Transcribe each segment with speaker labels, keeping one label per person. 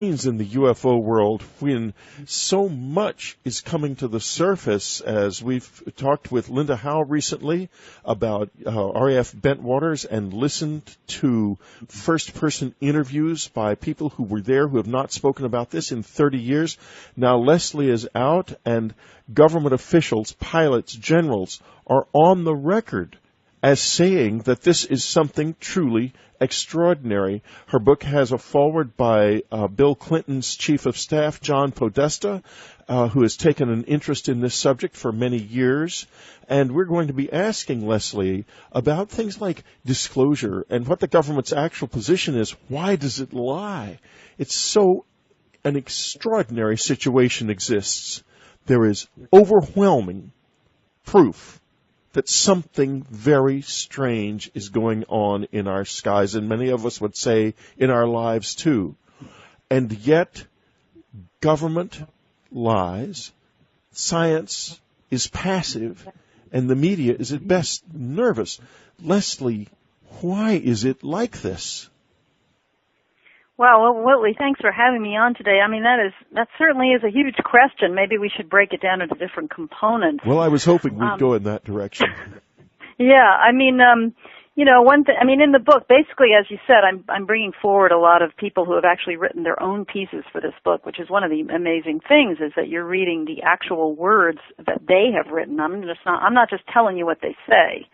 Speaker 1: in the UFO world when so much is coming to the surface, as we've talked with Linda Howe recently about RAF Bentwaters and listened to first-person interviews by people who were there who have not spoken about this in 30 years. Now Leslie is out, and government officials, pilots, generals are on the record as saying that this is something truly extraordinary. Her book has a foreword by Bill Clinton's chief of staff, John Podesta, who has taken an interest in this subject for many years. And we're going to be asking Leslie about things like disclosure and what the government's actual position is. Why does it lie? It's so an extraordinary situation exists. There is overwhelming proof that something very strange is going on in our skies, and many of us would say in our lives too. And yet, government lies, science is passive, and the media is at best nervous. Leslie, why is it like this?
Speaker 2: Well, Whitley, thanks for having me on today. I mean, that certainly is a huge question. Maybe we should break it down into different components.
Speaker 1: Well, I was hoping we'd go in that direction.
Speaker 2: Yeah, I mean, one thing. I mean, in the book, basically, as you said, I'm bringing forward a lot of people who have actually written their own pieces for this book, which is one of the amazing things, is that you're reading the actual words that they have written. I'm not just telling you what they say.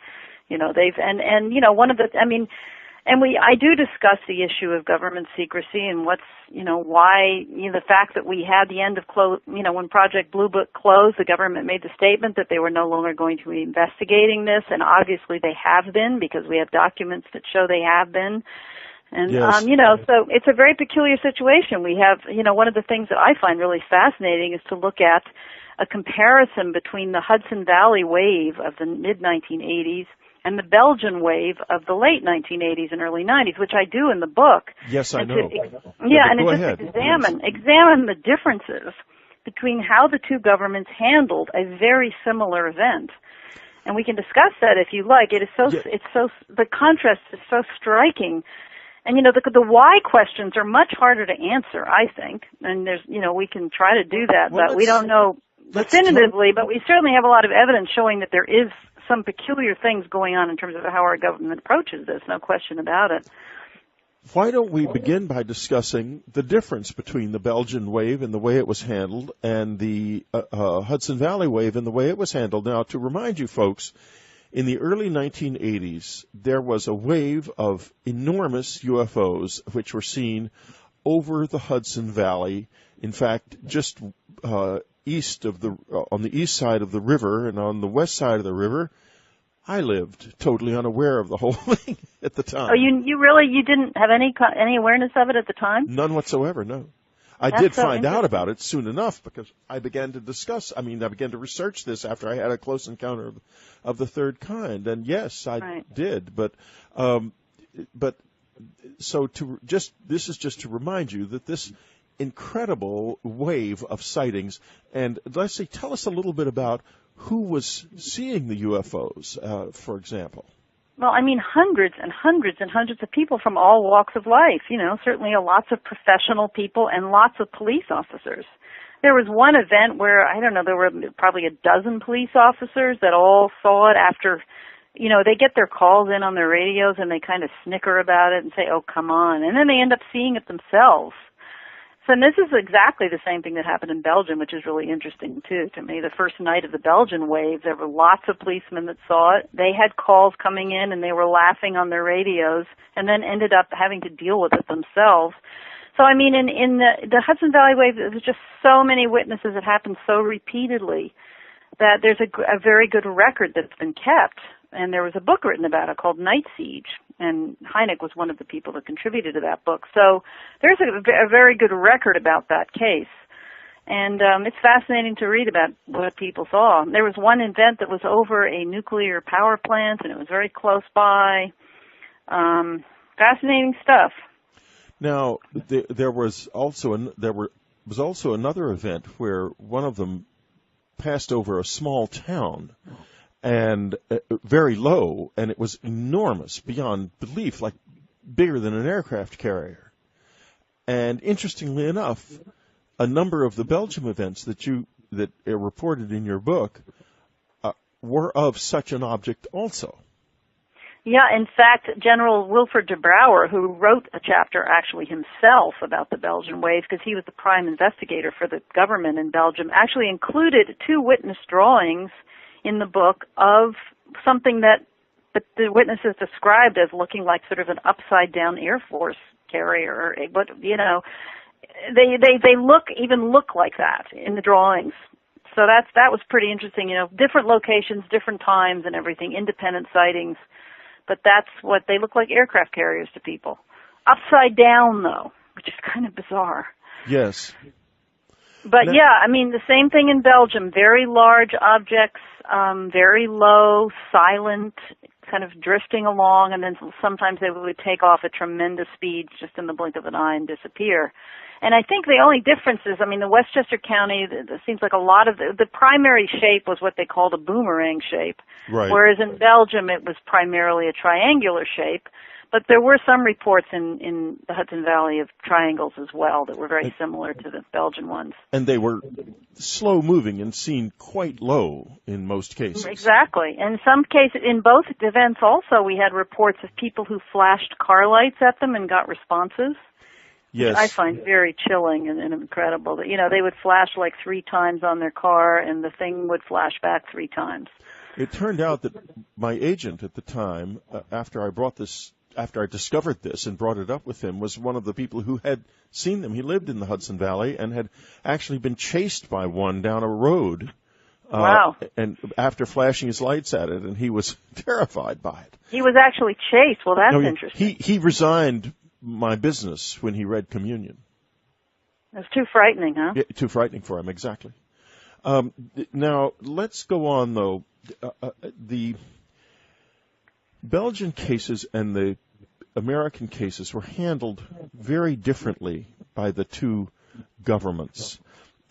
Speaker 2: I do discuss the issue of government secrecy and why the fact that we had the end of when Project Blue Book closed, the government made the statement that they were no longer going to be investigating this, and obviously they have been, because we have documents that show they have been. And,
Speaker 1: yes.
Speaker 2: So it's a very peculiar situation. We have, one of the things that I find really fascinating is to look at a comparison between the Hudson Valley wave of the mid-1980s and the Belgian wave of the late 1980s and early 90s, which I do in the book.
Speaker 1: Yes, I know.
Speaker 2: Examine the differences between how the two governments handled a very similar event. And we can discuss that if you like. The contrast is so striking. And, the why questions are much harder to answer, I think. And we can try to do that, but we don't know definitively, but we certainly have a lot of evidence showing that there is some peculiar things going on in terms of how our government approaches this, no question about it.
Speaker 1: Why don't we begin by discussing the difference between the Belgian wave and the way it was handled and the Hudson Valley wave and the way it was handled. Now, to remind you folks, in the early 1980s, there was a wave of enormous UFOs which were seen over the Hudson Valley. In fact, just on the east side of the river and on the west side of the river, I lived totally unaware of the whole thing at the time.
Speaker 2: Oh, you didn't have any awareness of it at the time?
Speaker 1: None whatsoever, no. I did find out about it soon enough because I began to research this after I had a close encounter of the third kind. And yes, I did. But so this is just to remind you that this incredible wave of sightings. And Leslie, tell us a little bit about who was seeing the UFOs, for example.
Speaker 2: Well, I mean, hundreds and hundreds and hundreds of people from all walks of life, certainly lots of professional people and lots of police officers. There was one event where, there were probably a dozen police officers that all saw it after, they get their calls in on their radios and they kind of snicker about it and say, oh, come on. And then they end up seeing it themselves. So this is exactly the same thing that happened in Belgium, which is really interesting, too, to me. The first night of the Belgian wave, there were lots of policemen that saw it. They had calls coming in, and they were laughing on their radios, and then ended up having to deal with it themselves. So, I mean, in the Hudson Valley wave, there was just so many witnesses. It happened so repeatedly that there's a very good record that's been kept. And there was a book written about it called Night Siege, and Hynek was one of the people that contributed to that book. So there's a very good record about that case. And it's fascinating to read about what people saw. There was one event that was over a nuclear power plant, and it was very close by. Fascinating stuff.
Speaker 1: Now, there was also another event where one of them passed over a small town, and very low, and it was enormous beyond belief, like bigger than an aircraft carrier. And interestingly enough, a number of the Belgium events that are reported in your book were of such an object also.
Speaker 2: Yeah, in fact, General Wilfred de Brouwer, who wrote a chapter actually himself about the Belgian waves, because he was the prime investigator for the government in Belgium, actually included 2 witness drawings in the book of something that the witnesses described as looking like sort of an upside-down Air Force carrier. But, you know, they look like that in the drawings. So that was pretty interesting. You know, different locations, different times, and everything, independent sightings. But that's what they look like, aircraft carriers to people. Upside down, though, which is kind of bizarre.
Speaker 1: Yes.
Speaker 2: But yeah, I mean, the same thing in Belgium. Very large objects, very low, silent, kind of drifting along, and then sometimes they would take off at tremendous speeds just in the blink of an eye and disappear. And I think the only difference is, I mean, the Westchester County, it seems like a lot of the primary shape was what they called a boomerang shape,
Speaker 1: right.
Speaker 2: Whereas in Belgium it was primarily a triangular shape. But there were some reports in the Hudson Valley of triangles as well that were very similar to the Belgian ones.
Speaker 1: And they were slow moving and seen quite low in most cases.
Speaker 2: Exactly. And in some cases, in both events also, we had reports of people who flashed car lights at them and got responses.
Speaker 1: Yes.
Speaker 2: I find very chilling and incredible that, you know, they would flash like 3 times on their car and the thing would flash back 3 times.
Speaker 1: It turned out that my agent at the time, after I discovered this and brought it up with him, was one of the people who had seen them. He lived in the Hudson Valley and had actually been chased by one down a road.
Speaker 2: Wow.
Speaker 1: And after flashing his lights at it, and he was terrified by it.
Speaker 2: He was actually chased. Well, that's interesting.
Speaker 1: He resigned my business when he read Communion.
Speaker 2: That's too frightening, huh?
Speaker 1: Yeah, too frightening for him, exactly. Now, let's go on, though. The Belgian cases and the American cases were handled very differently by the 2 governments.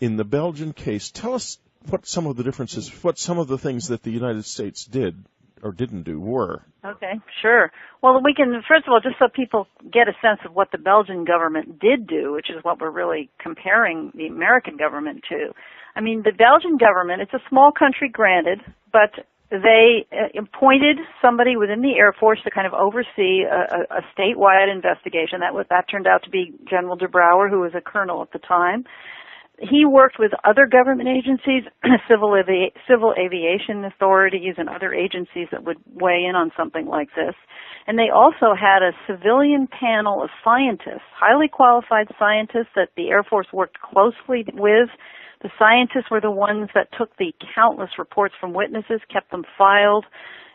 Speaker 1: In the Belgian case, tell us what some of the differences, what some of the things that the United States did or didn't do were.
Speaker 2: Okay, sure. Well, we can, first of all, just so people get a sense of what the Belgian government did do, which is what we're really comparing the American government to. I mean, the Belgian government, it's a small country, granted, but they appointed somebody within the Air Force to kind of oversee a statewide investigation. That turned out to be General de Brouwer, who was a colonel at the time. He worked with other government agencies, civil aviation authorities, and other agencies that would weigh in on something like this. And they also had a civilian panel of scientists, highly qualified scientists that the Air Force worked closely with. The scientists were the ones that took the countless reports from witnesses, kept them filed,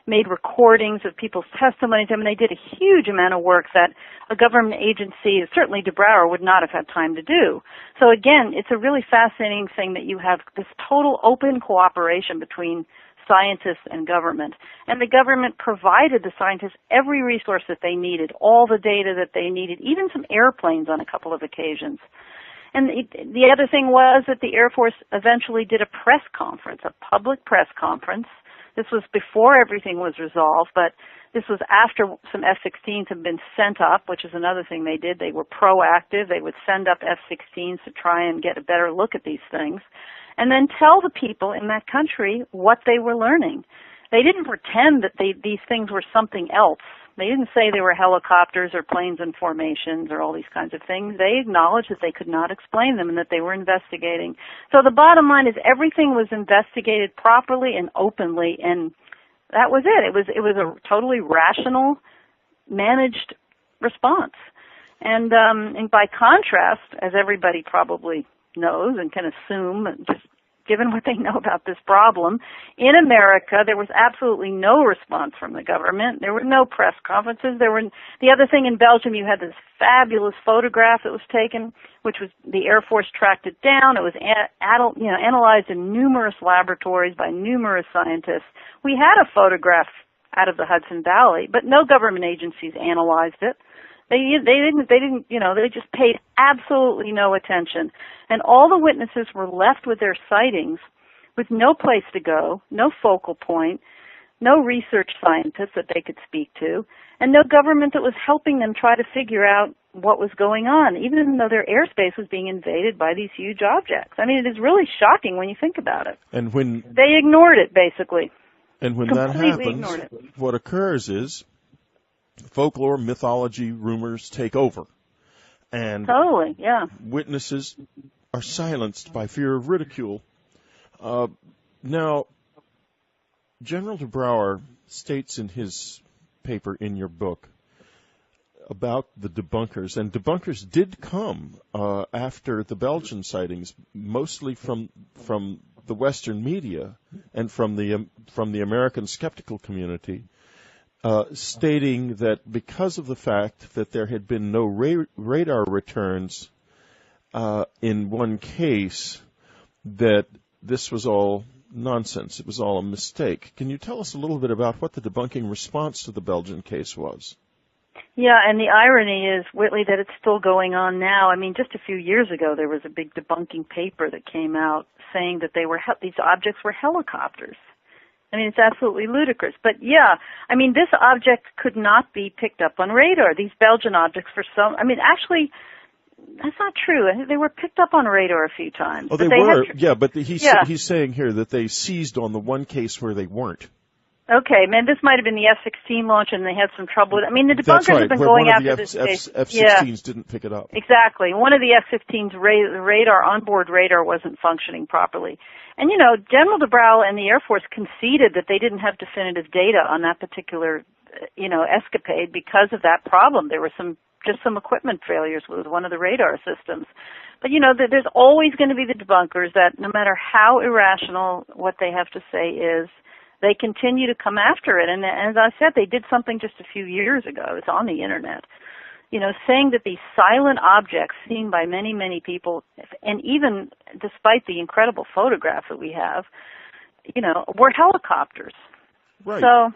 Speaker 2: made recordings of people's testimonies. I mean, they did a huge amount of work that a government agency, certainly de Brouwer, would not have had time to do. So again, it's a really fascinating thing that you have this total open cooperation between scientists and government. And the government provided the scientists every resource that they needed, all the data that they needed, even some airplanes on a couple of occasions. And the other thing was that the Air Force eventually did a press conference, a public press conference. This was before everything was resolved, but this was after some F-16s had been sent up, which is another thing they did. They were proactive. They would send up F-16s to try and get a better look at these things, and then tell the people in that country what they were learning. They didn't pretend that these things were something else. They didn't say they were helicopters or planes in formations or all these kinds of things. They acknowledged that they could not explain them and that they were investigating. So the bottom line is everything was investigated properly and openly, and that was it. It was a totally rational, managed response. And by contrast, as everybody probably knows and can assume, just given what they know about this problem, in America, there was absolutely no response from the government. There were no press conferences. The other thing in Belgium, you had this fabulous photograph that was taken, which was the Air Force tracked it down. It was analyzed in numerous laboratories by numerous scientists. We had a photograph out of the Hudson Valley, but no government agencies analyzed it. They just paid absolutely no attention. And all the witnesses were left with their sightings with no place to go, no focal point, no research scientists that they could speak to. and no government that was helping them try to figure out what was going on, even though their airspace was being invaded by these huge objects. I mean, it is really shocking when you think about it.
Speaker 1: And when
Speaker 2: they ignored it, basically.
Speaker 1: And when
Speaker 2: Completely
Speaker 1: that happens, what occurs is folklore, mythology, rumors take over. And
Speaker 2: totally, yeah.
Speaker 1: Witnesses are silenced by fear of ridicule. Now, General de Brouwer states in his paper in your book about the debunkers, and debunkers did come after the Belgian sightings, mostly from the Western media and from the American skeptical community, stating that because of the fact that there had been no radar returns in one case, that this was all nonsense. It was all a mistake. Can you tell us a little bit about what the debunking response to the Belgian case was?
Speaker 2: Yeah, and the irony is, Whitley, that it's still going on now. I mean, just a few years ago, there was a big debunking paper that came out saying that these objects were helicopters. I mean, it's absolutely ludicrous. But yeah, I mean, this object could not be picked up on radar. These Belgian objects actually, that's not true. They were picked up on radar a few times.
Speaker 1: Oh, they were? Yeah, but he's saying here that they seized on the one case where they weren't.
Speaker 2: Okay, man, this might have been the F-16 launch, and they had some trouble with it. I mean, the debunkers
Speaker 1: That's right,
Speaker 2: have been
Speaker 1: where
Speaker 2: going
Speaker 1: one of
Speaker 2: after
Speaker 1: the
Speaker 2: this case.
Speaker 1: F-16s didn't pick it up.
Speaker 2: Exactly. One of the F-15's onboard radar wasn't functioning properly. And, General de Brouwer and the Air Force conceded that they didn't have definitive data on that particular, escapade because of that problem. There were some equipment failures with one of the radar systems. But, there's always going to be the debunkers that no matter how irrational what they have to say is, they continue to come after it. And as I said, they did something just a few years ago. It's on the Internet. Saying that these silent objects seen by many, many people, and even despite the incredible photograph that we have, were helicopters.
Speaker 1: Right.
Speaker 2: So,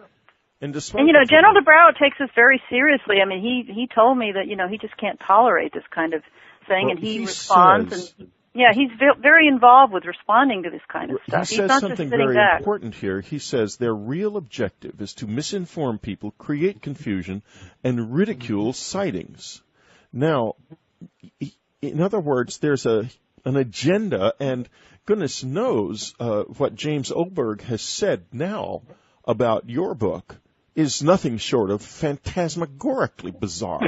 Speaker 1: General
Speaker 2: de Brouwer takes this very seriously. I mean, he told me that, he just can't tolerate this kind of thing, and he responds. He's very involved with responding to this kind of stuff.
Speaker 1: He says something very important here. He says their real objective is to misinform people, create confusion, and ridicule sightings. Now, in other words, there's an agenda, and goodness knows what James Oberg has said now about your book is nothing short of phantasmagorically bizarre.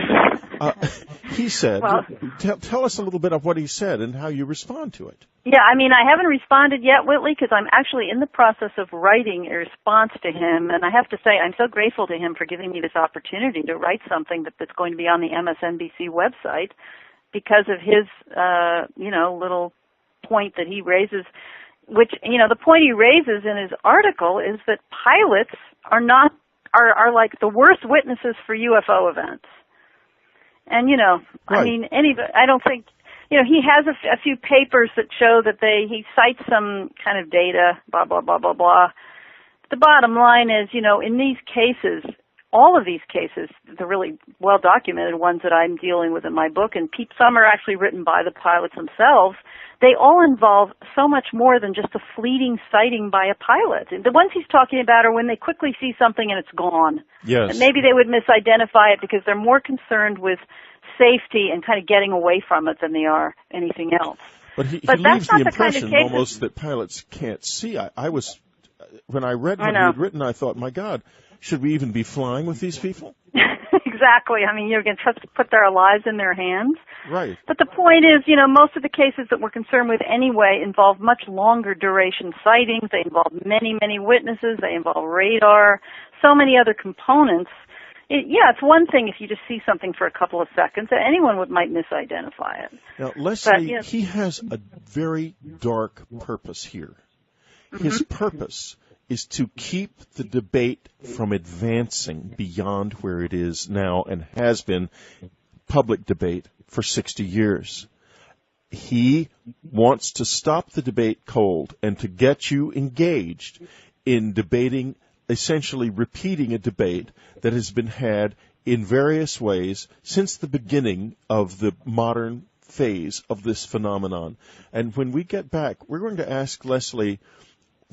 Speaker 1: He said, tell us a little bit of what he said and how you respond to it.
Speaker 2: Yeah, I mean, I haven't responded yet, Whitley, because I'm actually in the process of writing a response to him. And I have to say, I'm so grateful to him for giving me this opportunity to write something that's going to be on the MSNBC website because of his, little point that he raises, which, the point he raises in his article is that pilots are like the worst witnesses for UFO events. And,
Speaker 1: right.
Speaker 2: I mean, I don't think, he has a few papers that show that he cites some kind of data, blah, blah, blah, blah, blah. The bottom line is, in these cases, all of these cases, the really well-documented ones that I'm dealing with in my book, and some are actually written by the pilots themselves, they all involve so much more than just a fleeting sighting by a pilot. The ones he's talking about are when they quickly see something and it's gone.
Speaker 1: Yes.
Speaker 2: And maybe they would misidentify it because they're more concerned with safety and kind of getting away from it than they are anything else.
Speaker 1: But he leaves the impression almost that pilots can't see. When I read what he had written, I thought, my God, should we even be flying with these people?
Speaker 2: Exactly. I mean, you're going to put their lives in their hands.
Speaker 1: Right.
Speaker 2: But the point is, most of the cases that we're concerned with anyway involve much longer duration sightings. They involve many, many witnesses. They involve radar, so many other components. It's one thing if you just see something for a couple of seconds. Anyone might misidentify it.
Speaker 1: Now, Leslie, he has a very dark purpose here. Mm-hmm. His purpose is to keep the debate from advancing beyond where it is now and has been public debate for 60 years. He wants to stop the debate cold and to get you engaged in debating, essentially repeating a debate that has been had in various ways since the beginning of the modern phase of this phenomenon. And when we get back, we're going to ask Leslie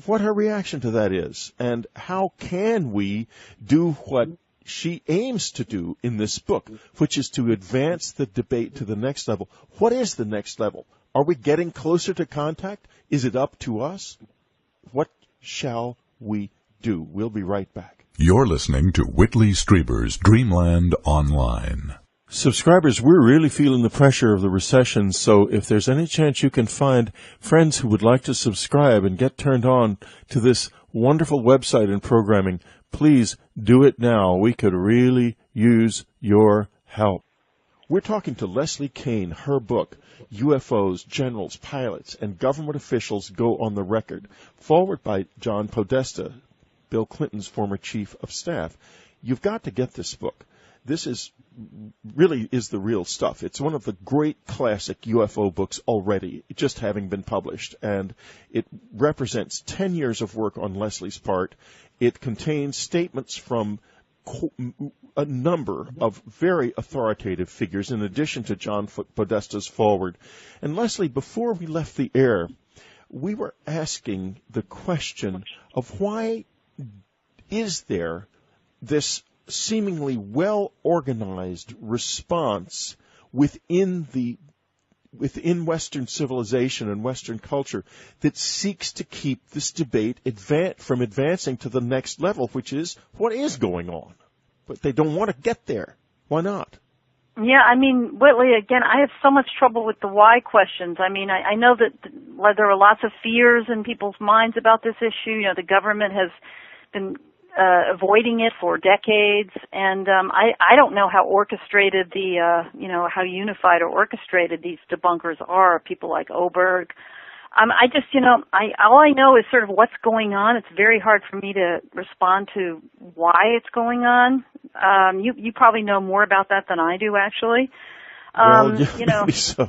Speaker 1: what her reaction to that is, and how can we do what she aims to do in this book, which is to advance the debate to the next level. What is the next level? Are we getting closer to contact? Is it up to us? What shall we do? We'll be right back.
Speaker 3: You're listening to Whitley Strieber's Dreamland Online.
Speaker 1: Subscribers, we're really feeling the pressure of the recession, so if there's any chance you can find friends who would like to subscribe and get turned on to this wonderful website and programming, please do it now. We could really use your help. We're talking to Leslie Kean. Her book, UFOs, Generals, Pilots, and Government Officials Go on the Record, forward by John Podesta, Bill Clinton's former chief of staff. You've got to get this book. This is really is the real stuff. It's one of the great classic UFO books already, just having been published, and it represents 10 years of work on Leslie's part. It contains statements from a number of very authoritative figures, in addition to John Podesta's forward. And Leslie, before we left the air, we were asking the question of why is there this seemingly well-organized response within Western civilization and Western culture that seeks to keep this debate from advancing to the next level, which is what is going on. But they don't want to get there. Why not?
Speaker 2: Yeah, I mean, Whitley, again, I have so much trouble with the why questions. I mean, I know that there are lots of fears in people's minds about this issue. You know, the government has been avoiding it for decades, and I don't know how orchestrated how unified or orchestrated these debunkers are. People like Oberg. All I know is sort of what's going on. It's very hard for me to respond to why it's going on. You probably know more about that than I do, actually.
Speaker 1: Maybe so.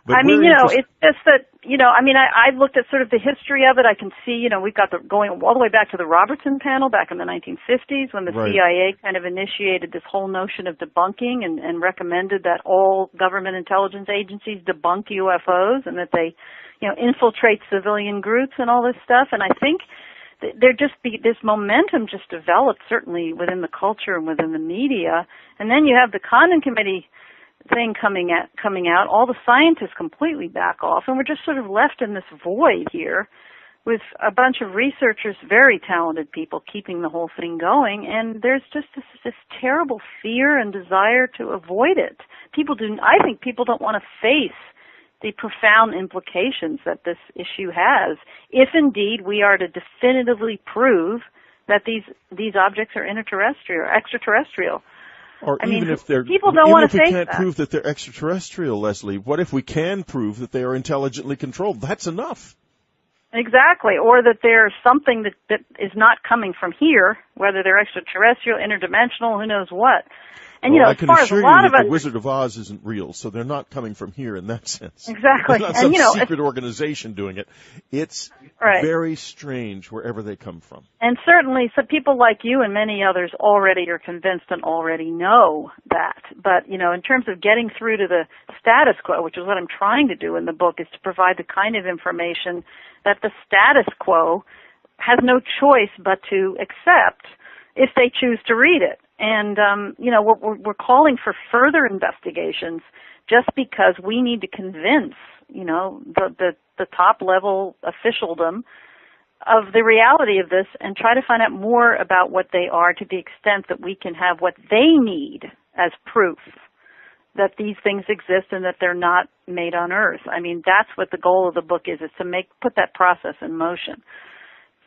Speaker 1: But
Speaker 2: it's just that, I've looked at sort of the history of it. I can see, we've got going all the way back to the Robertson panel back in the 1950s when the CIA kind of initiated this whole notion of debunking and recommended that all government intelligence agencies debunk UFOs and that they, infiltrate civilian groups and all this stuff. And I think this momentum just developed certainly within the culture and within the media. And then you have the Condon Committee thing coming out, all the scientists completely back off, and we're just sort of left in this void here with a bunch of researchers, very talented people, keeping the whole thing going, and there's just this terrible fear and desire to avoid it. I think people don't want to face the profound implications that this issue has, if indeed we are to definitively prove that these objects are extraterrestrial.
Speaker 1: Or even if
Speaker 2: people don't want to face that.
Speaker 1: Even if we can't prove that they're extraterrestrial, Leslie, what if we can prove that they are intelligently controlled? That's enough.
Speaker 2: Exactly. Or that there's something that is not coming from here, whether they're extraterrestrial, interdimensional, who knows what. And,
Speaker 1: I can assure you that the Wizard of Oz isn't real, so they're not coming from here in that sense.
Speaker 2: Exactly.
Speaker 1: It's not some secret organization doing it. It's very strange wherever they come from.
Speaker 2: And certainly some people like you and many others already are convinced and already know that. But, in terms of getting through to the status quo, which is what I'm trying to do in the book, is to provide the kind of information that the status quo has no choice but to accept if they choose to read it. And, we're calling for further investigations just because we need to convince, the top level officialdom of the reality of this and try to find out more about what they are to the extent that we can have what they need as proof that these things exist and that they're not made on Earth. I mean, that's what the goal of the book is to put that process in motion.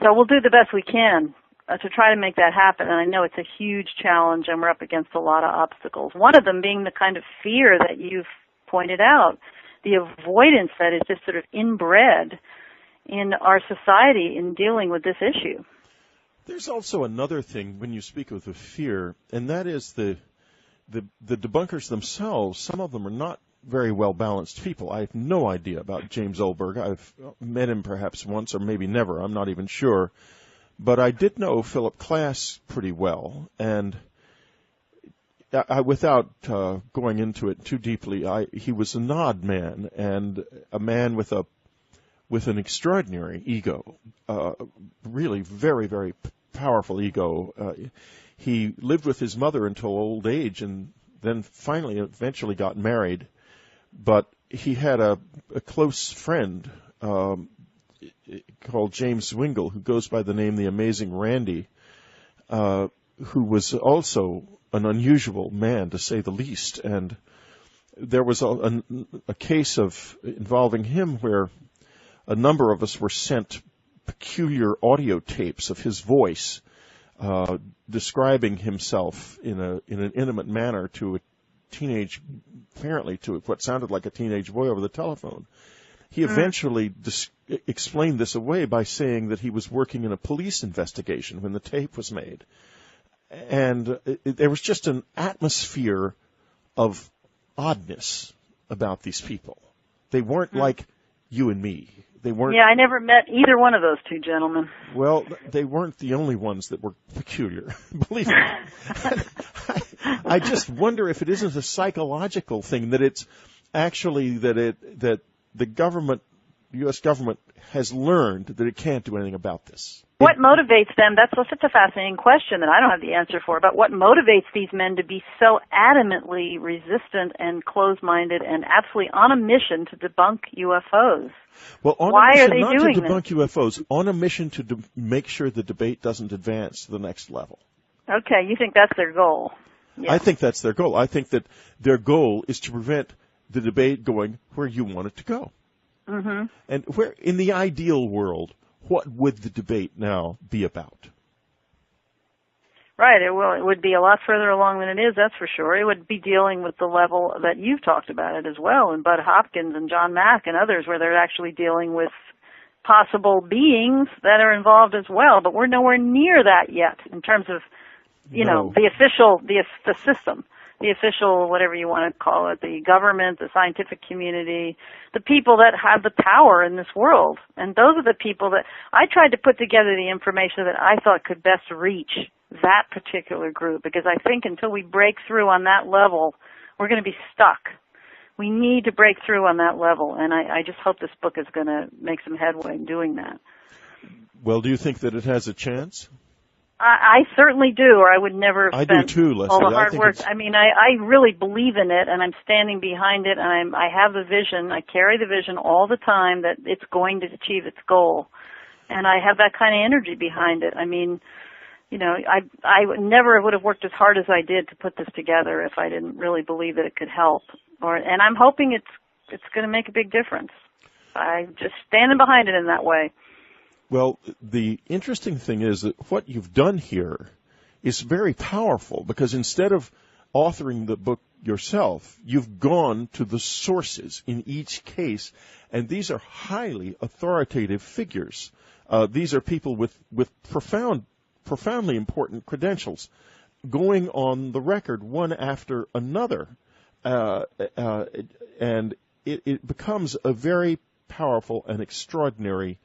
Speaker 2: So we'll do the best we can to try to make that happen, and I know it's a huge challenge, and we're up against a lot of obstacles. One of them being the kind of fear that you've pointed out, the avoidance that is just sort of inbred in our society in dealing with this issue.
Speaker 1: There's also another thing when you speak of the fear, and that is the debunkers themselves. Some of them are not very well-balanced people. I have no idea about James Oberg. I've met him perhaps once or maybe never. I'm not even sure. But I did know Philip Klass pretty well, and without going into it too deeply, he was a nod man and a man with an extraordinary ego, really very, very powerful ego. He lived with his mother until old age, and then eventually got married. But he had a close friend called James Zwingle, who goes by the name The Amazing Randy, who was also an unusual man, to say the least. And there was a case involving him where a number of us were sent peculiar audio tapes of his voice describing himself in an intimate manner to apparently to what sounded like a teenage boy over the telephone. He eventually explained this away by saying that he was working in a police investigation when the tape was made. And there was just an atmosphere of oddness about these people. They weren't like you and me. They weren't.
Speaker 2: Yeah, I never met either one of those two gentlemen.
Speaker 1: Well, they weren't the only ones that were peculiar. Believe me. I just wonder if it isn't a psychological thing, that it's actually that the government, U.S. government, has learned that it can't do anything about this.
Speaker 2: What motivates them? That's such a fascinating question that I don't have the answer for. But what motivates these men to be so adamantly resistant and closed-minded and absolutely on a mission to debunk UFOs?
Speaker 1: Well,
Speaker 2: why are they
Speaker 1: not
Speaker 2: doing
Speaker 1: to debunk UFOs, on a mission to make sure the debate doesn't advance to the next level.
Speaker 2: Okay, you think that's their goal? Yeah.
Speaker 1: I think that's their goal. I think that their goal is to prevent the debate going where you want it to go.
Speaker 2: Mm-hmm.
Speaker 1: And where, in the ideal world, what would the debate now be about?
Speaker 2: Right. It would be a lot further along than it is, that's for sure. It would be dealing with the level that you've talked about it as well, and Bud Hopkins and John Mack and others, where they're actually dealing with possible beings that are involved as well. But we're nowhere near that yet in terms of, the official, the system, the official, whatever you want to call it, the government, the scientific community, the people that have the power in this world. And those are the people that I tried to put together the information that I thought could best reach that particular group, because I think until we break through on that level, we're going to be stuck. We need to break through on that level, and I just hope this book is going to make some headway in doing that.
Speaker 1: Well, do you think that it has a chance?
Speaker 2: I certainly do, or I would never have spent
Speaker 1: too, Leslie.
Speaker 2: all the hard work. I mean, I really believe in it, and I'm standing behind it, and I have the vision. I carry the vision all the time that it's going to achieve its goal, and I have that kind of energy behind it. I mean, I never would have worked as hard as I did to put this together if I didn't really believe that it could help. And I'm hoping it's going to make a big difference. I'm just standing behind it in that way.
Speaker 1: Well, the interesting thing is that what you've done here is very powerful, because instead of authoring the book yourself, you've gone to the sources in each case, and these are highly authoritative figures. These are people with profoundly important credentials, going on the record one after another, and it becomes a very powerful and extraordinary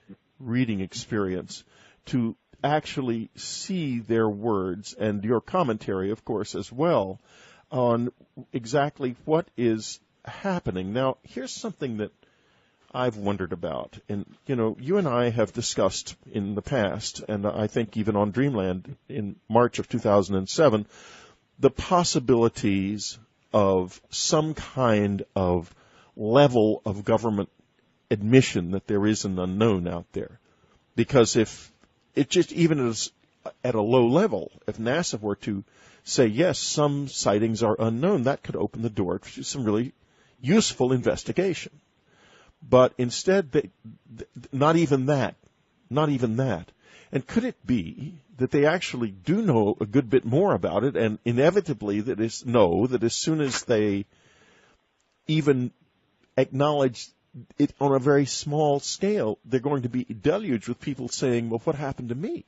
Speaker 1: reading experience to actually see their words, and your commentary, of course, as well, on exactly what is happening. Now, here's something that I've wondered about. And, you and I have discussed in the past, and I think even on Dreamland in March of 2007, the possibilities of some kind of level of government admission that there is an unknown out there. Because if it just, even as at a low level, if NASA were to say, yes, some sightings are unknown, that could open the door to some really useful investigation. But instead, not even that. And could it be that they actually do know a good bit more about it, and inevitably that as soon as they even acknowledge it on a very small scale, they're going to be deluged with people saying, well, what happened to me?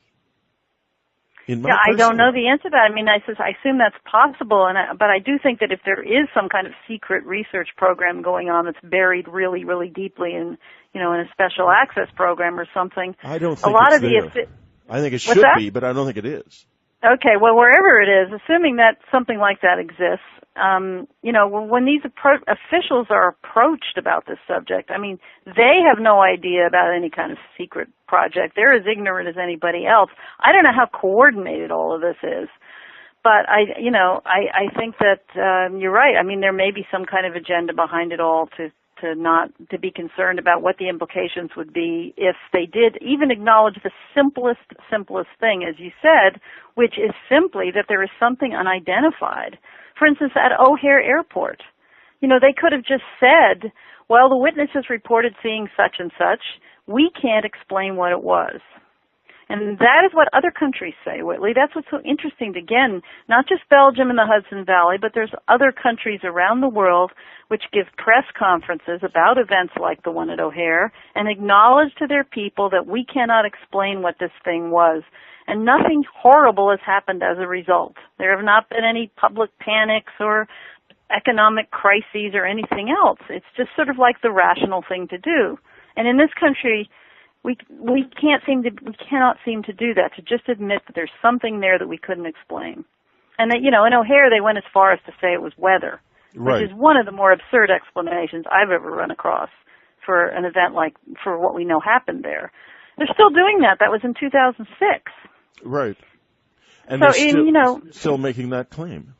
Speaker 2: I don't know the answer to that. I mean, I assume that's possible, but I do think that if there is some kind of secret research program going on that's buried really, really deeply in a special access program or something,
Speaker 1: I don't think I think it should be, but I don't think it is.
Speaker 2: Okay, well, wherever it is, assuming that something like that exists, when these officials are approached about this subject, I mean, they have no idea about any kind of secret project. They're as ignorant as anybody else. I don't know how coordinated all of this is. But I think that you're right. I mean, there may be some kind of agenda behind it all to be concerned about what the implications would be if they did even acknowledge the simplest thing, as you said, which is simply that there is something unidentified. For instance, at O'Hare Airport, they could have just said, well, the witnesses reported seeing such and such. We can't explain what it was. And that is what other countries say, Whitley. That's what's so interesting. Again, not just Belgium and the Hudson Valley, but there's other countries around the world which give press conferences about events like the one at O'Hare and acknowledge to their people that we cannot explain what this thing was. And nothing horrible has happened as a result. There have not been any public panics or economic crises or anything else. It's just sort of like the rational thing to do. And in this country, we cannot seem to do that, to just admit that there's something there that we couldn't explain. And that, in O'Hare they went as far as to say it was weather,
Speaker 1: right,
Speaker 2: which is one of the more absurd explanations I've ever run across for an event for what we know happened there. They're still doing that. That was in 2006.
Speaker 1: Right. And
Speaker 2: so,
Speaker 1: they're still making that claim.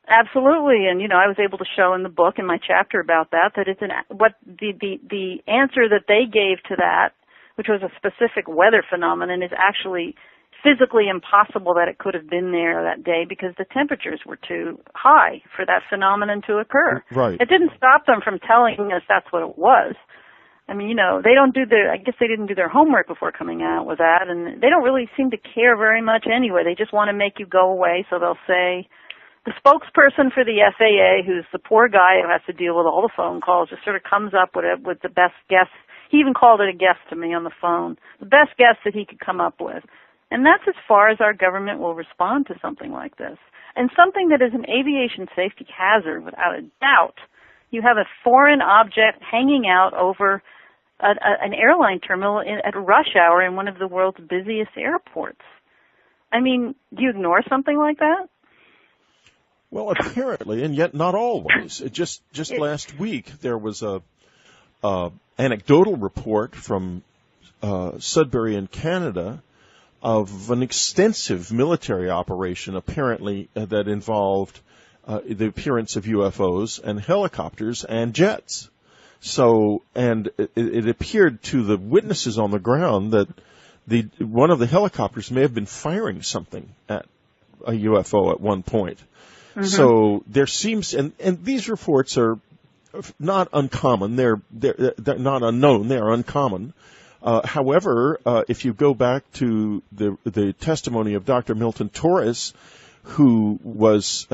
Speaker 2: Absolutely, and I was able to show in the book, in my chapter about that it's the answer that they gave to that, which was a specific weather phenomenon, is actually physically impossible that it could have been there that day because the temperatures were too high for that phenomenon to occur.
Speaker 1: Right.
Speaker 2: It didn't stop them from telling us that's what it was. I mean, they don't I guess they didn't do their homework before coming out with that, and they don't really seem to care very much anyway. They just want to make you go away, so they'll say, the spokesperson for the FAA, who's the poor guy who has to deal with all the phone calls, just sort of comes up with the best guess. He even called it a guess to me on the phone, the best guess that he could come up with. And that's as far as our government will respond to something like this. And something that is an aviation safety hazard, without a doubt. You have a foreign object hanging out over an airline terminal at rush hour in one of the world's busiest airports. I mean, do you ignore something like that?
Speaker 1: Well, apparently, and yet not always. Just last week, there was a anecdotal report from Sudbury in Canada of an extensive military operation, apparently, that involved the appearance of UFOs and helicopters and jets. So, and it appeared to the witnesses on the ground that one of the helicopters may have been firing something at a UFO at one point. Mm-hmm. So there seems, and these reports are not uncommon. They're not unknown. They are uncommon. However, if you go back to the testimony of Dr. Milton Torres, whose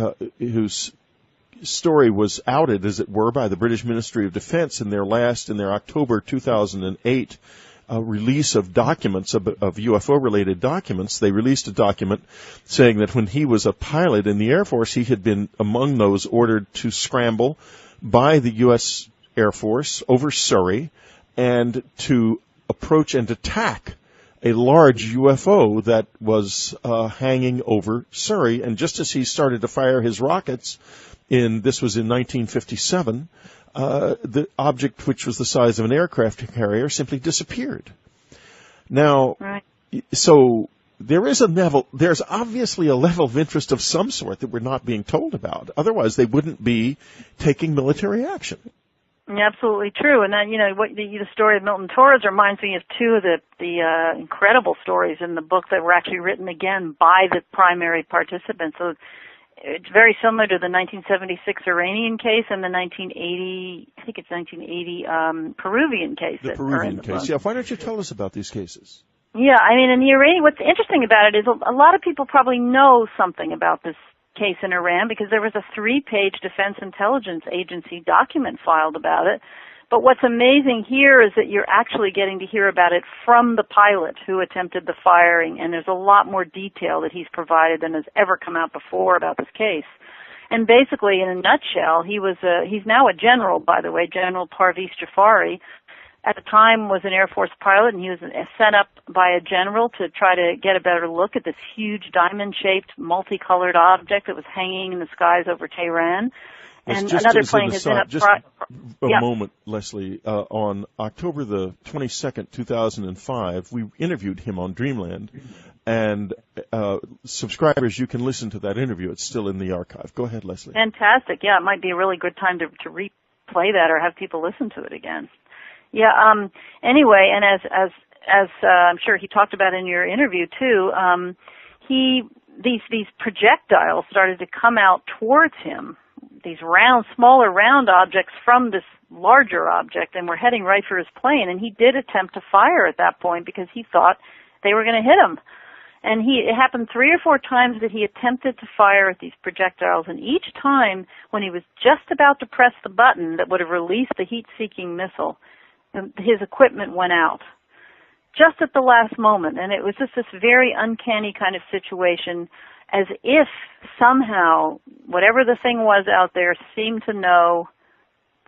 Speaker 1: story was outed, as it were, by the British Ministry of Defense in their October 2008 release of documents, of UFO-related documents. They released a document saying that when he was a pilot in the Air Force, he had been among those ordered to scramble by the U.S. Air Force over Surrey and to approach and attack a large UFO that was hanging over Surrey. And just as he started to fire his rockets, this was in 1957, the object, which was the size of an aircraft carrier, simply disappeared. Now, right. So there's obviously a level of interest of some sort that we're not being told about. Otherwise, they wouldn't be taking military action.
Speaker 2: Absolutely true. And then, the story of Milton Torres reminds me of two of the incredible stories in the book that were actually written again by the primary participants. So it's very similar to the 1976 Iranian case and the 1980 Peruvian case.
Speaker 1: The Peruvian case. Yeah. Why don't you tell us about these cases?
Speaker 2: Yeah. I mean, in the Iranian, what's interesting about it is a lot of people probably know something about this case in Iran because there was a 3-page Defense Intelligence Agency document filed about it. But what's amazing here is that you're actually getting to hear about it from the pilot who attempted the firing, and there's a lot more detail that he's provided than has ever come out before about this case. And basically, in a nutshell, he's now a general, by the way, General Parviz Jafari. At the time was an Air Force pilot, and he was sent up by a general to try to get a better look at this huge diamond-shaped, multicolored object that was hanging in the skies over Tehran. And another plane has been up.
Speaker 1: Just a moment, Leslie. On October the 22nd, 2005, we interviewed him on Dreamland, And subscribers, you can listen to that interview. It's still in the archive. Go ahead, Leslie.
Speaker 2: Fantastic. Yeah, it might be a really good time to replay that or have people listen to it again. Yeah. Anyway, and as I'm sure he talked about in your interview too, these projectiles started to come out towards him. These smaller round objects from this larger object, and were heading right for his plane. And he did attempt to fire at that point because he thought they were going to hit him. And it happened 3 or 4 times that he attempted to fire at these projectiles, and each time when he was just about to press the button that would have released the heat-seeking missile, his equipment went out. Just at the last moment, and it was just this very uncanny kind of situation, as if somehow whatever the thing was out there seemed to know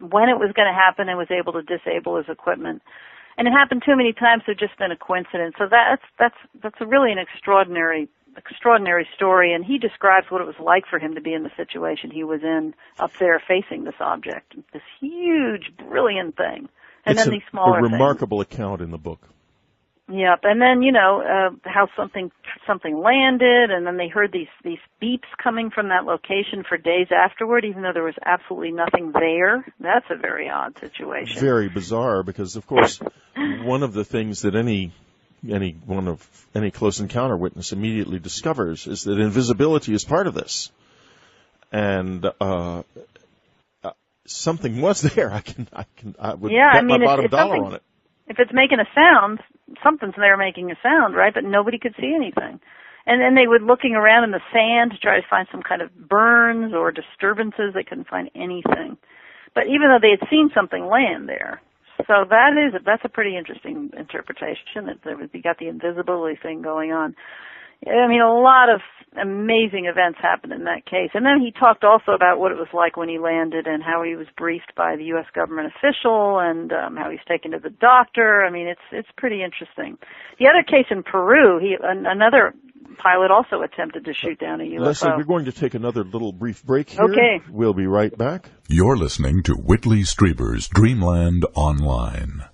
Speaker 2: when it was going to happen and was able to disable his equipment. And it happened too many times to just been a coincidence. So that's really an extraordinary story, and he describes what it was like for him to be in the situation he was in up there facing this object, this huge, brilliant thing, and
Speaker 1: it's
Speaker 2: then these smaller
Speaker 1: a remarkable
Speaker 2: things.
Speaker 1: account in the book.
Speaker 2: Yep, and then how something landed, and then they heard these beeps coming from that location for days afterward, even though there was absolutely nothing there. That's a very odd situation.
Speaker 1: Very bizarre, because of course one of the things that any close encounter witness immediately discovers is that invisibility is part of this, and something was there. I would bet my bottom dollar on it.
Speaker 2: If it's making a sound, something's there making a sound, right? But nobody could see anything. And then they were looking around in the sand to try to find some kind of burns or disturbances. They couldn't find anything. But even though they had seen something land there. So that's a pretty interesting interpretation, that you got the invisibility thing going on. I mean, a lot of amazing events happened in that case. And then he talked also about what it was like when he landed and how he was briefed by the U.S. government official and how he's taken to the doctor. I mean, it's pretty interesting. The other case in Peru, another pilot also attempted to shoot down a UFO.
Speaker 1: Leslie, we're going to take another little brief break here.
Speaker 2: Okay.
Speaker 1: We'll be right back.
Speaker 3: You're listening to Whitley Strieber's Dreamland Online.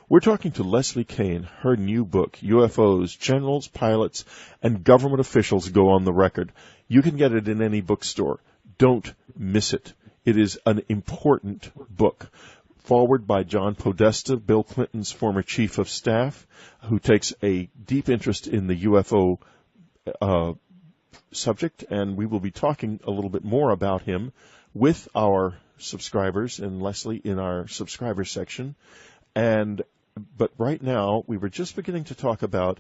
Speaker 1: We're talking to Leslie Kean. Her new book, UFOs, Generals, Pilots, and Government Officials Go on the Record. You can get it in any bookstore. Don't miss it. It is an important book. Forward by John Podesta, Bill Clinton's former chief of staff, who takes a deep interest in the UFO subject, and we will be talking a little bit more about him with our subscribers and Leslie in our subscriber section. But right now, we were just beginning to talk about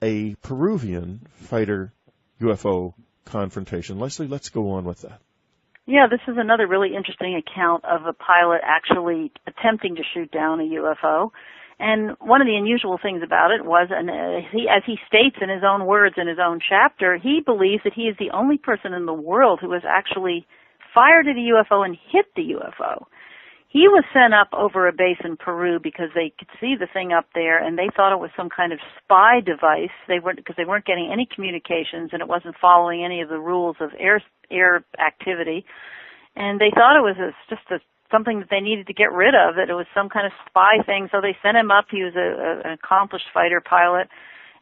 Speaker 1: a Peruvian fighter UFO confrontation. Leslie, let's go on with that.
Speaker 2: Yeah, this is another really interesting account of a pilot actually attempting to shoot down a UFO. And one of the unusual things about it was, as he states in his own words in his own chapter, he believes that he is the only person in the world who has actually fired at a UFO and hit the UFO. He was sent up over a base in Peru because they could see the thing up there, and they thought it was some kind of spy device. Because they weren't getting any communications, and it wasn't following any of the rules of air activity. And they thought it was something that they needed to get rid of, that it was some kind of spy thing. So they sent him up. He was an accomplished fighter pilot,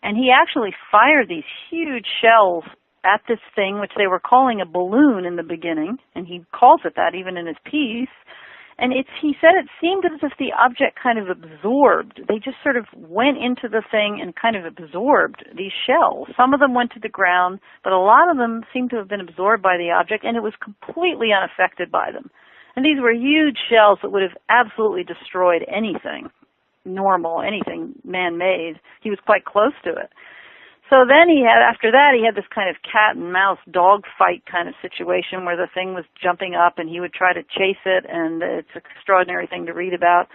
Speaker 2: and he actually fired these huge shells at this thing, which they were calling a balloon in the beginning, and he calls it that even in his piece. And he said it seemed as if the object kind of absorbed. They just sort of went into the thing and kind of absorbed these shells. Some of them went to the ground, but a lot of them seemed to have been absorbed by the object, and it was completely unaffected by them. And these were huge shells that would have absolutely destroyed anything normal, anything man-made. He was quite close to it. So then after that, he had this kind of cat and mouse dog fight kind of situation where the thing was jumping up and he would try to chase it, and it's an extraordinary thing to read about.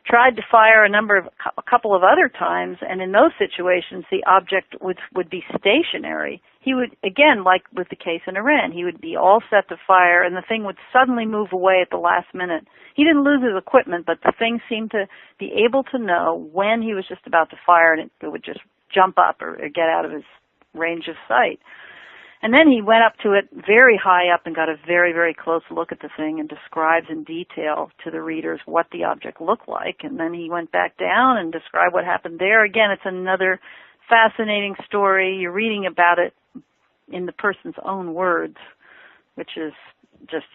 Speaker 2: Tried to fire a couple of other times, and in those situations, the object would be stationary. He would, again, like with the case in Iran, he would be all set to fire, and the thing would suddenly move away at the last minute. He didn't lose his equipment, but the thing seemed to be able to know when he was just about to fire, and it would just jump up or get out of his range of sight. And then he went up to it very high up and got a very, very close look at the thing and describes in detail to the readers what the object looked like. And then he went back down and described what happened there. Again, it's another fascinating story. You're reading about it in the person's own words, which is just,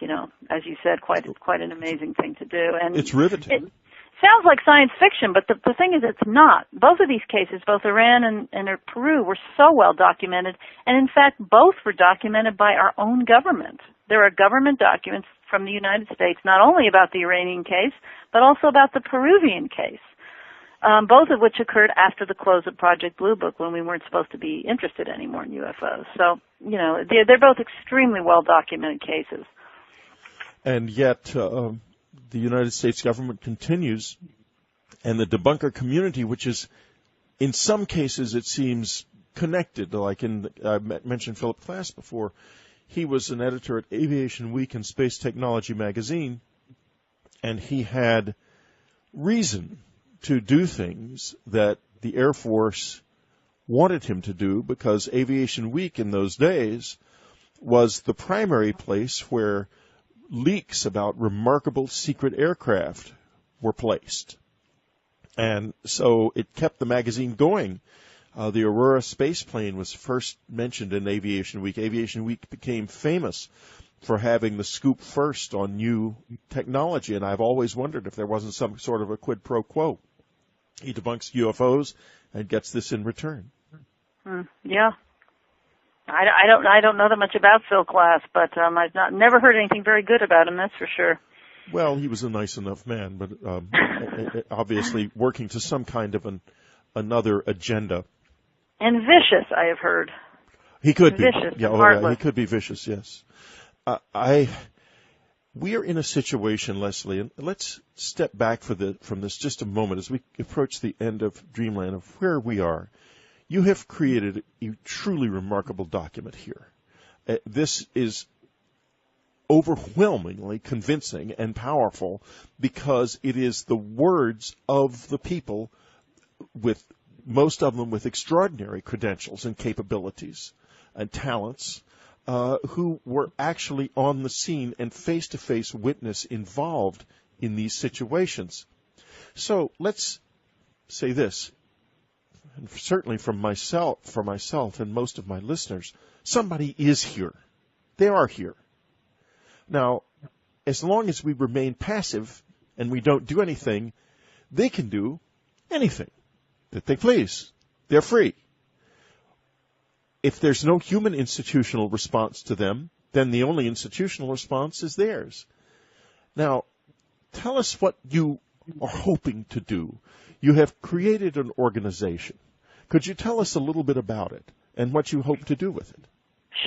Speaker 2: as you said, quite an amazing thing to do. And
Speaker 1: it's riveting.
Speaker 2: It sounds like science fiction, but the thing is it's not. Both of these cases, both Iran and Peru, were so well documented, and in fact both were documented by our own government. There are government documents from the United States, not only about the Iranian case, but also about the Peruvian case, both of which occurred after the close of Project Blue Book, when we weren't supposed to be interested anymore in UFOs. So, they're both extremely well-documented cases.
Speaker 1: And yet, the United States government continues, and the debunker community, which is, in some cases, it seems connected, like I mentioned Philip Klass before. He was an editor at Aviation Week and Space Technology magazine, and he had reason to do things that the Air Force wanted him to do, because Aviation Week in those days was the primary place where leaks about remarkable secret aircraft were placed. And so it kept the magazine going. The Aurora space plane was first mentioned in Aviation Week. Aviation Week became famous for having the scoop first on new technology, and I've always wondered if there wasn't some sort of a quid pro quo. He debunks UFOs and gets this in return.
Speaker 2: Yeah. I don't know that much about Phil Klass, but I've never heard anything very good about him, that's for sure.
Speaker 1: Well, he was a nice enough man, but obviously working to some kind of another agenda.
Speaker 2: And vicious, I have heard.
Speaker 1: He could be.
Speaker 2: Vicious,
Speaker 1: Yeah, he could be vicious, yes. We are in a situation, Leslie, and let's step back from this just a moment as we approach the end of Dreamland, of where we are. You have created a truly remarkable document here. This is overwhelmingly convincing and powerful because it is the words of the people, with most of them with extraordinary credentials and capabilities and talents, who were actually on the scene and face-to-face witness involved in these situations. So let's say this, and certainly for myself and most of my listeners, somebody is here. They are here. Now, as long as we remain passive and we don't do anything, they can do anything that they please. They're free. If there's no human institutional response to them, then the only institutional response is theirs. Now, tell us what you are hoping to do. You have created an organization. Could you tell us a little bit about it and what you hope to do with it?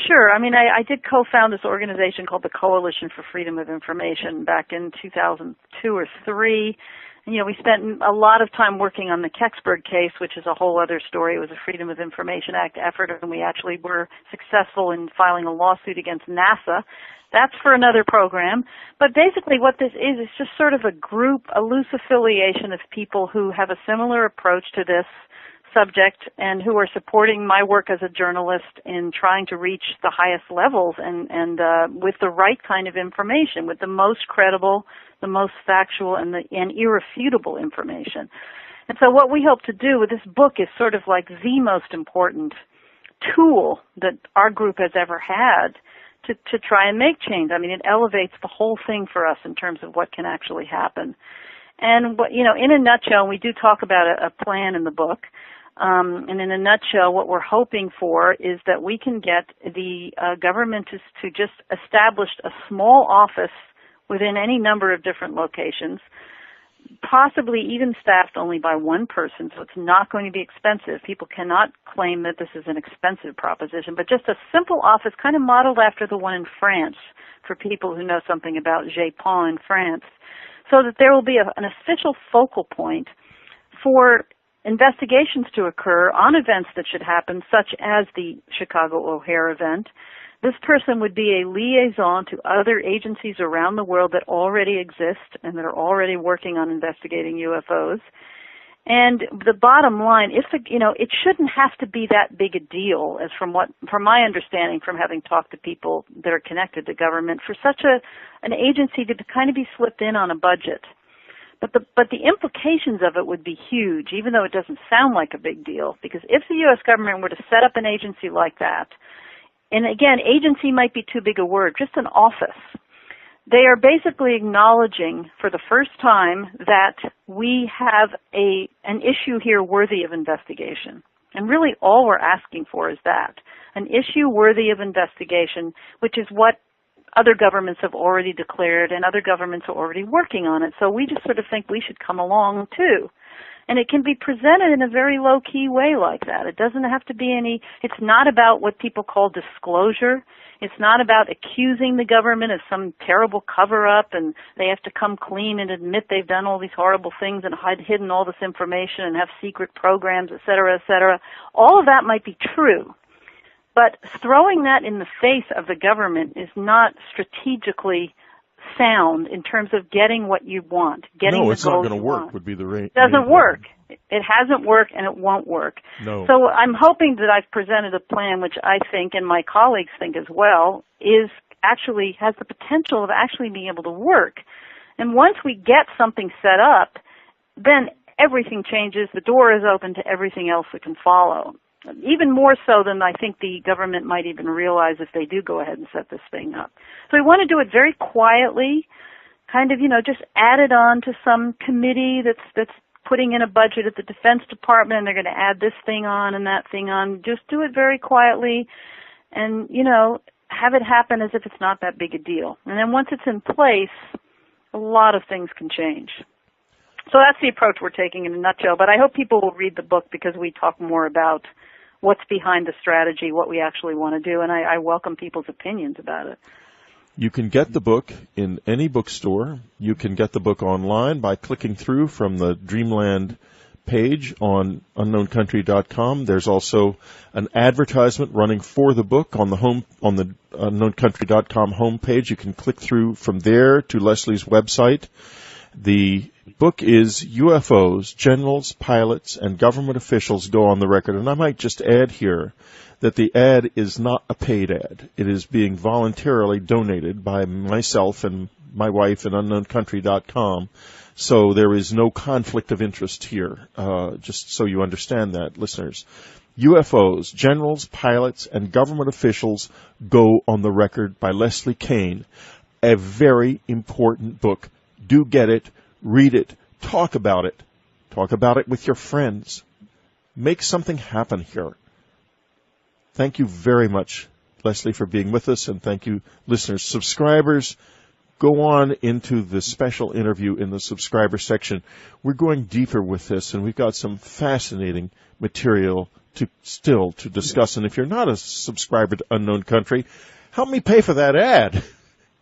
Speaker 2: Sure. I mean, I did co-found this organization called the Coalition for Freedom of Information back in 2002 or 3. And, we spent a lot of time working on the Kecksburg case, which is a whole other story. It was a Freedom of Information Act effort, and we actually were successful in filing a lawsuit against NASA. That's for another program. But basically what this is just sort of a loose affiliation of people who have a similar approach to this subject and who are supporting my work as a journalist in trying to reach the highest levels and with the right kind of information, with the most credible, the most factual, and irrefutable information. And so what we hope to do with this book is sort of like the most important tool that our group has ever had to try and make change. I mean, it elevates the whole thing for us in terms of what can actually happen. And in a nutshell, we do talk about a plan in the book. And in a nutshell, what we're hoping for is that we can get the government to just establish a small office within any number of different locations, possibly even staffed only by one person, so it's not going to be expensive. People cannot claim that this is an expensive proposition, but just a simple office kind of modeled after the one in France for people who know something about Japon in France, so that there will be an official focal point for investigations to occur on events that should happen, such as the Chicago O'Hare event. This person would be a liaison to other agencies around the world that already exist and that are already working on investigating UFOs. And the bottom line, it shouldn't have to be that big a deal, as from my understanding from having talked to people that are connected to government, for such an agency to kind of be slipped in on a budget. But the implications of it would be huge, even though it doesn't sound like a big deal. Because if the U.S. government were to set up an agency like that, and again, agency might be too big a word, just an office, they are basically acknowledging for the first time that we have an issue here worthy of investigation. And really all we're asking for is that, an issue worthy of investigation, which is what other governments have already declared and other governments are already working on it. So we just sort of think we should come along too. And it can be presented in a very low-key way like that. It doesn't have to be it's not about what people call disclosure. It's not about accusing the government of some terrible cover-up and they have to come clean and admit they've done all these horrible things and hidden all this information and have secret programs, et cetera, et cetera. All of that might be true. But throwing that in the face of the government is not strategically sound in terms of getting what you want, getting
Speaker 1: No,
Speaker 2: the
Speaker 1: it's not
Speaker 2: goals
Speaker 1: going to
Speaker 2: you
Speaker 1: work
Speaker 2: want.
Speaker 1: would be the rate.
Speaker 2: It doesn't work. It hasn't worked and it won't work.
Speaker 1: No.
Speaker 2: So I'm hoping that I've presented a plan which I think and my colleagues think as well is actually has the potential of actually being able to work. And once we get something set up, then everything changes. The door is open to everything else that can follow. Even more so than I think the government might even realize if they do go ahead and set this thing up. So we want to do it very quietly, kind of, just add it on to some committee that's putting in a budget at the Defense Department and they're going to add this thing on and that thing on. Just do it very quietly and, have it happen as if it's not that big a deal. And then once it's in place, a lot of things can change. So that's the approach we're taking in a nutshell. But I hope people will read the book because we talk more about what's behind the strategy, what we actually want to do, and I welcome people's opinions about it.
Speaker 1: You can get the book in any bookstore. You can get the book online by clicking through from the Dreamland page on unknowncountry.com. There's also an advertisement running for the book on the unknowncountry.com homepage. You can click through from there to Leslie's website. The book is UFOs, Generals, Pilots, and Government Officials Go on the Record. And I might just add here that the ad is not a paid ad. It is being voluntarily donated by myself and my wife at unknowncountry.com. So there is no conflict of interest here, just so you understand that, listeners. UFOs, Generals, Pilots, and Government Officials Go on the Record by Leslie Kean. A very important book. Do get it, read it, talk about it. Talk about it with your friends. Make something happen here. Thank you very much, Leslie, for being with us, and thank you, listeners. Subscribers, go on into the special interview in the subscriber section. We're going deeper with this, and we've got some fascinating material to discuss. And if you're not a subscriber to Unknown Country, help me pay for that ad.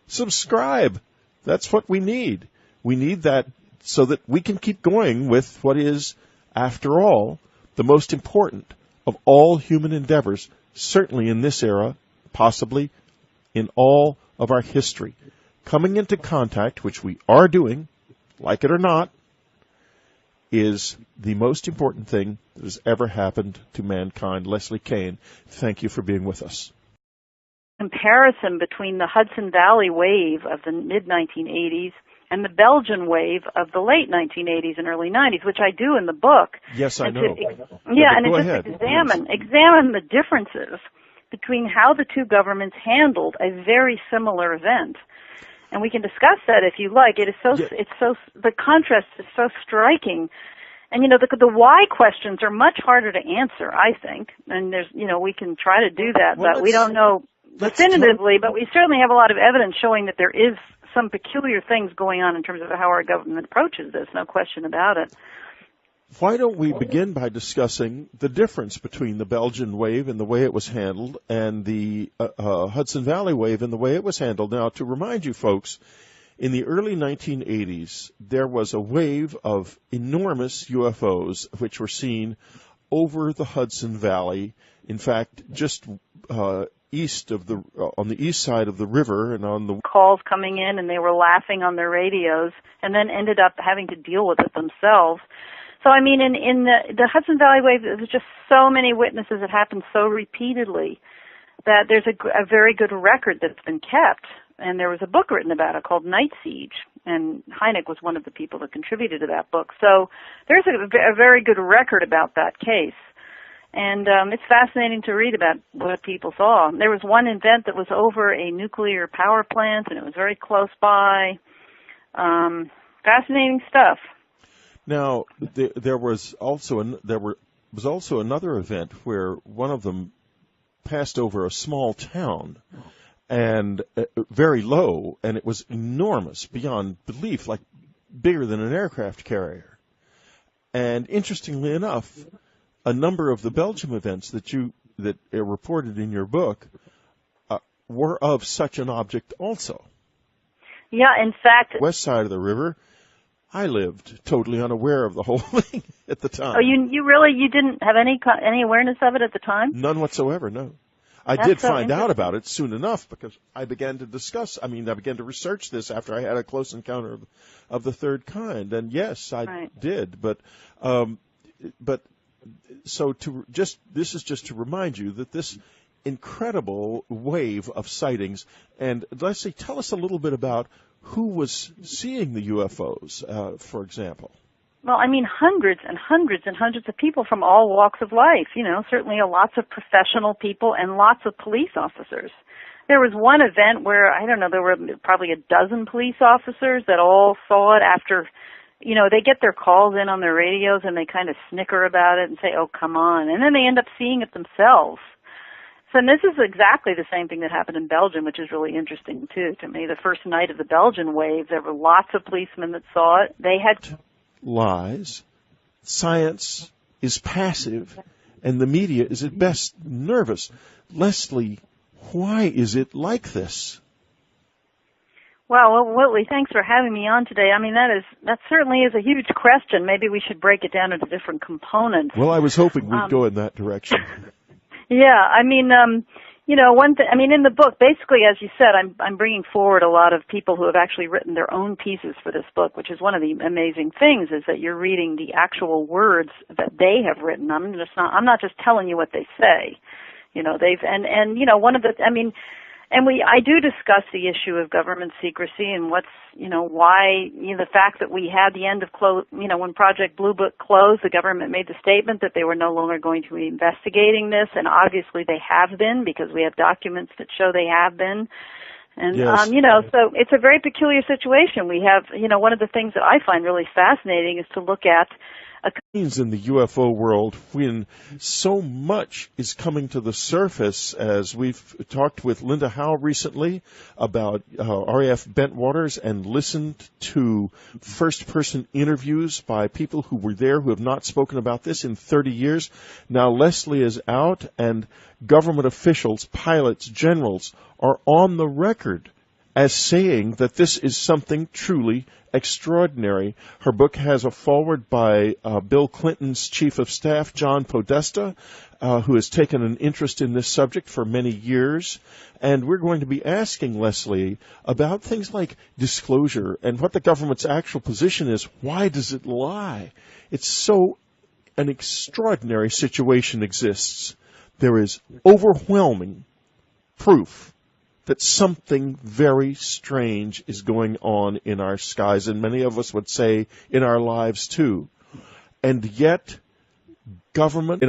Speaker 1: Subscribe. That's what we need. We need that so that we can keep going with what is, after all, the most important of all human endeavors, certainly in this era, possibly in all of our history. Coming into contact, which we are doing, like it or not, is the most important thing that has ever happened to mankind. Leslie Kean, thank you for being with us.
Speaker 2: Comparison between the Hudson Valley wave of the mid-1980s and the Belgian wave of the late 1980s and early 90s, which I do in the book.
Speaker 1: Yes, I know.
Speaker 2: Examine the differences between how the two governments handled a very similar event. And we can discuss that if you like. The contrast is so striking. And, the why questions are much harder to answer, I think. And we can try to do that, but we don't know definitively, but we certainly have a lot of evidence showing that there is some peculiar things going on in terms of how our government approaches this, no question about it.
Speaker 1: Why don't we begin by discussing the difference between the Belgian wave and the way it was handled and the Hudson Valley wave and the way it was handled. Now, to remind you folks, in the early 1980s, there was a wave of enormous UFOs which were seen over the Hudson Valley. In fact, just east of on the east side of the river and on the
Speaker 2: calls coming in, and they were laughing on their radios and then ended up having to deal with it themselves. So, I mean, in the Hudson Valley wave, there's just so many witnesses. It happened so repeatedly that there's a very good record that's been kept. And there was a book written about it called Night Siege. and Hynek was one of the people that contributed to that book. So there's a very good record about that case. And it's fascinating to read about what people saw. There was one event that was over a nuclear power plant, and it was very close by. Fascinating stuff.
Speaker 1: Now, there was also another event where one of them passed over a small town, and very low, and it was enormous beyond belief, like bigger than an aircraft carrier. And interestingly enough, a number of the Belgium events that are reported in your book were of such an object also. Yeah,
Speaker 2: in fact,
Speaker 1: west side of the river, I lived totally unaware of the whole thing at the time.
Speaker 2: Oh, you didn't have any awareness of it at the time?
Speaker 1: None whatsoever, no. I did find out about it soon enough because I began to research this after I had a close encounter of the third kind. And yes, I did. But so this is just to remind you that this incredible wave of sightings. And Leslie, tell us a little bit about who was seeing the UFOs, for example.
Speaker 2: Well, I mean, hundreds and hundreds and hundreds of people from all walks of life, certainly lots of professional people and lots of police officers. There was one event where, there were probably a dozen police officers that all saw it after, they get their calls in on their radios and they kind of snicker about it and say, oh, come on. And then they end up seeing it themselves. So this is exactly the same thing that happened in Belgium, which is really interesting, too, to me. The first night of the Belgian wave, there were lots of policemen that saw it. They had
Speaker 1: lies. Science is passive, and the media is at best nervous. Leslie, why is it like this?
Speaker 2: Well, Whitley, thanks for having me on today. I mean, that certainly is a huge question. Maybe we should break it down into different components.
Speaker 1: Well, I was hoping we'd go in that direction.
Speaker 2: Yeah, I mean, in the book, basically, as you said, I'm bringing forward a lot of people who have actually written their own pieces for this book, which is one of the amazing things is that you're reading the actual words that they have written. I'm not just telling you what they say. I do discuss the issue of government secrecy and why the fact that we had the end of when Project Blue Book closed, the government made the statement that they were no longer going to be investigating this, and obviously they have been because we have documents that show they have been. And,
Speaker 1: yes.
Speaker 2: So it's a very peculiar situation. We have, one of the things that I find really fascinating is to look at
Speaker 1: in the UFO world when so much is coming to the surface, as we've talked with Linda Howe recently about RAF Bentwaters and listened to first-person interviews by people who were there who have not spoken about this in 30 years. Now Leslie is out, and government officials, pilots, generals are on the record as saying that this is something truly extraordinary. Her book has a foreword by Bill Clinton's chief of staff, John Podesta, who has taken an interest in this subject for many years. And we're going to be asking Leslie about things like disclosure and what the government's actual position is. Why does it lie? It's so an extraordinary situation exists. There is overwhelming proof that something very strange is going on in our skies, and many of us would say in our lives too. And yet, government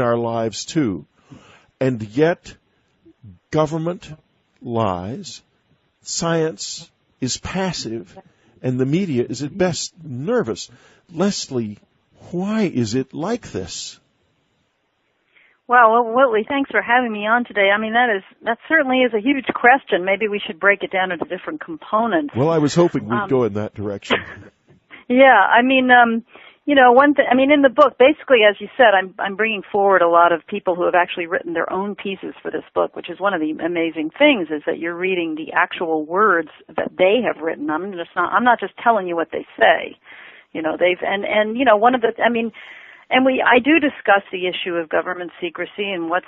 Speaker 1: lies, science is passive, and the media is at best nervous. Leslie, why is it like this?
Speaker 2: Well, Whitley, thanks for having me on today. I mean, that certainly is a huge question. Maybe we should break it down into different components.
Speaker 1: Well, I was hoping we'd go in that direction.
Speaker 2: Yeah, I mean, in the book, basically, as you said, I'm bringing forward a lot of people who have actually written their own pieces for this book, which is one of the amazing things is that you're reading the actual words that they have written. I'm not just telling you what they say. I do discuss the issue of government secrecy and why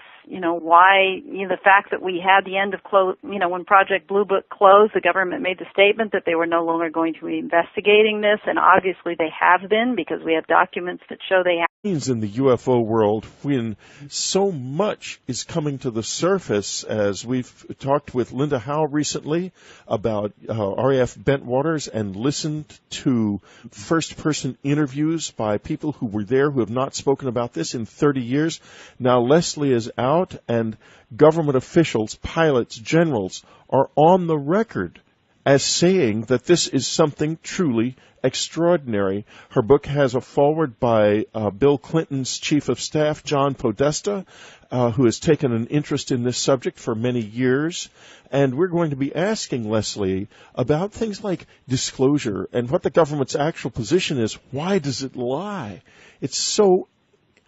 Speaker 2: the fact that we had the end of when Project Blue Book closed, the government made the statement that they were no longer going to be investigating this, and obviously they have been because we have documents that show they have.
Speaker 1: In the UFO world when so much is coming to the surface, as we've talked with Linda Howe recently about RAF Bentwaters and listened to first-person interviews by people who were there who have not spoken about this in 30 years. Now Leslie is out, and government officials, pilots, generals are on the record as saying that this is something truly extraordinary. Her book has a foreword by Bill Clinton's chief of staff, John Podesta, who has taken an interest in this subject for many years. And we're going to be asking Leslie about things like disclosure and what the government's actual position is. Why does it lie? It's so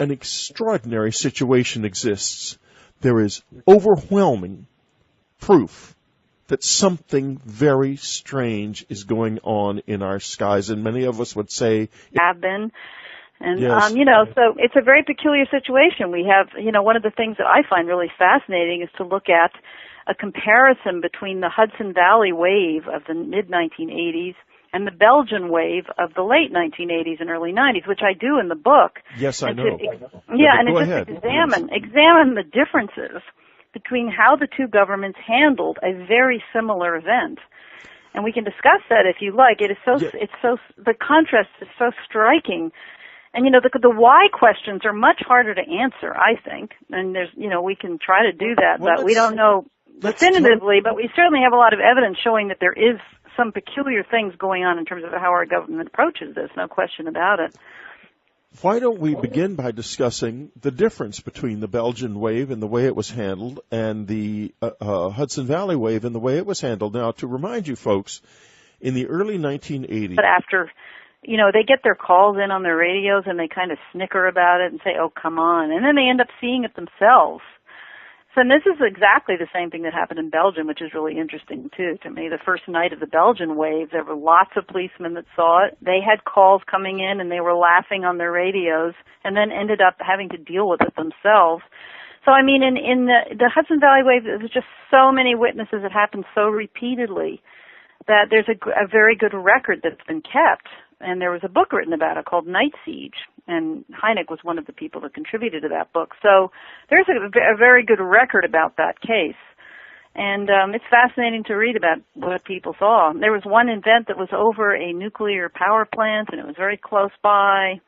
Speaker 1: an extraordinary situation exists. There is overwhelming proof that something very strange is going on in our skies, and many of us would say
Speaker 2: have been. And,
Speaker 1: yes.
Speaker 2: So it's a very peculiar situation. We have, one of the things that I find really fascinating is to look at a comparison between the Hudson Valley wave of the mid-1980s and the Belgian wave of the late 1980s and early 90s, which I do in the book.
Speaker 1: Yes, I know.
Speaker 2: Examine the differences between how the two governments handled a very similar event. And we can discuss that if you like. The contrast is so striking. And, the why questions are much harder to answer, I think. And we can try to do that, but we don't know definitively, but we certainly have a lot of evidence showing that there is some peculiar things going on in terms of how our government approaches this, no question about it.
Speaker 1: Why don't we begin by discussing the difference between the Belgian wave and the way it was handled and the Hudson Valley wave and the way it was handled? Now, to remind you folks, in the early 1980s...
Speaker 2: But after, they get their calls in on their radios and they kind of snicker about it and say, oh, come on. And then they end up seeing it themselves. So this is exactly the same thing that happened in Belgium, which is really interesting, too, to me. The first night of the Belgian wave, there were lots of policemen that saw it. They had calls coming in, and they were laughing on their radios, and then ended up having to deal with it themselves. So, in the Hudson Valley wave, there was just so many witnesses. It happened so repeatedly that there's a very good record that's been kept. And there was a book written about it called Night Siege, and Hynek was one of the people that contributed to that book. So there's a very good record about that case. And it's fascinating to read about what people saw. There was one event that was over a nuclear power plant, and it was very close by.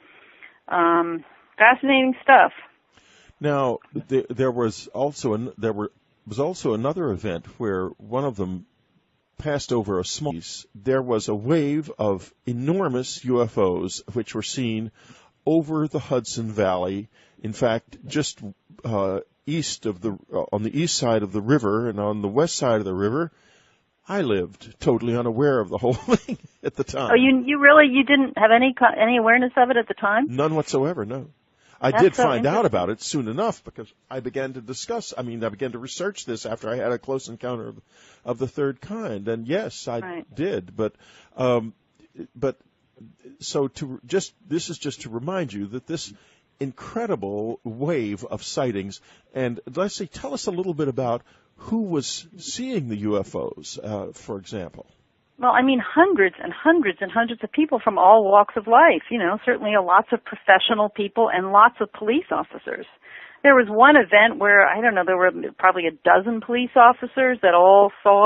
Speaker 2: Fascinating stuff.
Speaker 1: Now, there was also another event where one of them passed over a small piece. There was a wave of enormous UFOs which were seen over the Hudson Valley. In fact, just east of on the east side of the river and on the west side of the river, I lived totally unaware of the whole thing at the time.
Speaker 2: Oh, you didn't have any awareness of it at the time?
Speaker 1: None whatsoever, no. I did find out about it soon enough because I began to research this after I had a close encounter of the third kind. And yes, I did. But so this is just to remind you that this incredible wave of sightings. And Leslie, tell us a little bit about who was seeing the UFOs, for example.
Speaker 2: Well, hundreds and hundreds and hundreds of people from all walks of life, certainly lots of professional people and lots of police officers. There was one event where, there were probably a dozen police officers that all saw